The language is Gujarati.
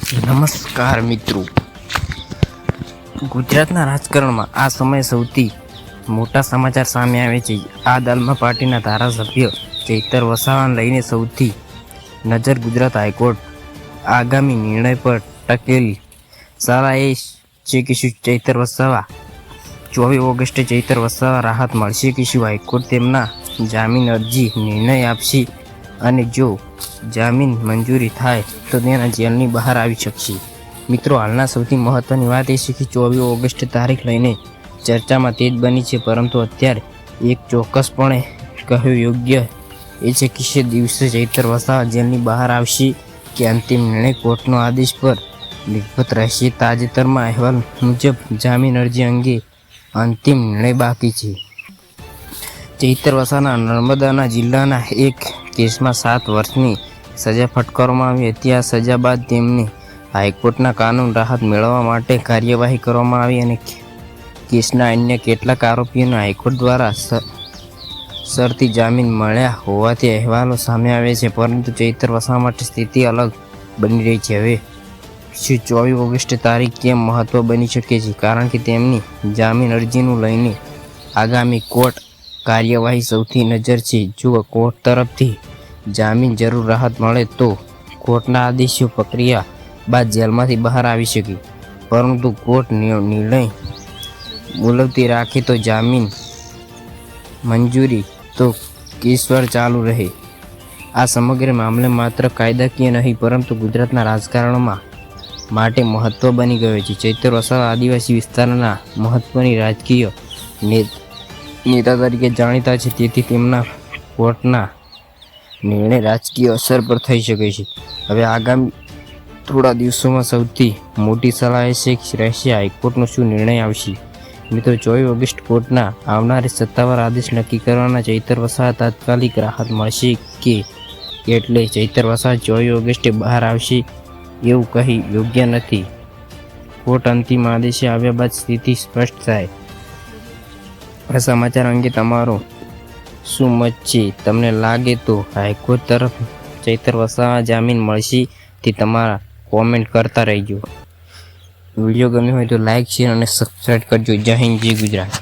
નમસ્કાર મિત્રો, ગુજરાતના રાજકારણમાં આ સમયે સૌથી મોટા સમાચાર સામે આવે છે. આદમમાં પાર્ટીના ધારાસભ્ય ચૈતર વસાવાને લઈને સૌથી નજર ગુજરાત હાઈકોર્ટ આગામી નિર્ણય પર ટકેલી. સવાલ એ છે કે શું ચૈતર વસાવા 24 ઓગસ્ટે ચૈતર વસાવા રાહત મળશે કે શું હાઈકોર્ટ તેમના જામીન અરજી નિર્ણય આપશે, અને જો જામીન મંજૂરી થાય તો તેના જેલની બહાર આવી શકશે. મિત્રો, હાલના સૌથી મહત્વની વાત એ છે કે 24 ઓગસ્ટ તારીખ લઈને ચર્ચામાં તેજ બની છે, પરંતુ અત્યારે એક ચોક્કસપણે કહ્યું યોગ્ય એ છે કે તે દિવસે ચૈતર વસાવા જેલની બહાર આવશે કે અંતિમ નિર્ણય કોર્ટનો આદેશ પર નિર્ભર રહેશે. તાજેતરમાં અહેવાલ મુજબ જામીન અરજી અંગે અંતિમ નિર્ણય બાકી છે. ચૈતર વસાવાના નર્મદા જિલ્લાના એક કેસમાં 7 વર્ષની સજા ફટકારવામાં આવી હતી. આ સજા બાદ તેમને હાઈકોર્ટના કાનૂન રાહત મેળવવા માટે કાર્યવાહી કરવામાં આવી અને કેસના અન્ય કેટલાક આરોપીઓને હાઈકોર્ટ દ્વારા શરતી જામીન મળ્યા હોવાથી અહેવાલો સામે આવે છે. પરંતુ ચૈતર વસાવા માટે સ્થિતિ અલગ બની રહી છે. હવે શું 24 ઓગસ્ટ તારીખ કેમ મહત્વ બની શકે છે? કારણ કે તેમની જામીન અરજીનું લઈને આગામી કોર્ટ કાર્યવાહી સૌથી નજર છે. જો કોર્ટ તરફથી જામીન જરૂર રાહત મળે તો કોર્ટના આદેશો પ્રક્રિયા બાદ જેલમાંથી બહાર આવી શકે, પરંતુ કોર્ટ નિર્ણય મુલતવી રાખે તો જામીન મંજૂરી તો કેસવાર ચાલુ રહે. આ સમગ્ર મામલે માત્ર કાયદાકીય નહીં પરંતુ ગુજરાતના રાજકારણમાં માટે મહત્વ બની ગયો છે. ચૈતર વસાવા આદિવાસી વિસ્તારના મહત્વની રાજકીય નેતા તરીકે જાણીતા છે, તેથી તેમના કોર્ટના નિર્ણય રાજકીય અસર પર થઈ શકે છે. હવે આગામી થોડા દિવસોમાં સૌથી મોટી સલાહ એ રહેશે હાઈકોર્ટનો શું નિર્ણય આવશે. મિત્રો, 24 ઓગસ્ટ કોર્ટના આવનારી સત્તાવાર આદેશ નક્કી કરવાના ચૈતર વસાવા તાત્કાલિક રાહત મળશે કે એટલે ચૈતર વસાવા 24 ઓગસ્ટે બહાર આવશે એવું કહી યોગ્ય નથી. કોર્ટ અંતિમ આદેશે આવ્યા બાદ સ્થિતિ સ્પષ્ટ થાય. આ સમાચાર અંગે તમારો શું મત છે? તમને લાગે તો હાઈકોર્ટ તરફ ચૈતર વસાવા જામીન મળશે? તે તમારા કોમેન્ટ કરતા રહેજો. વિડીયો ગમ્યો હોય તો લાઈક, શેર અને સબસ્ક્રાઈબ કરજો. જય હિન્દ, જય ગુજરાત.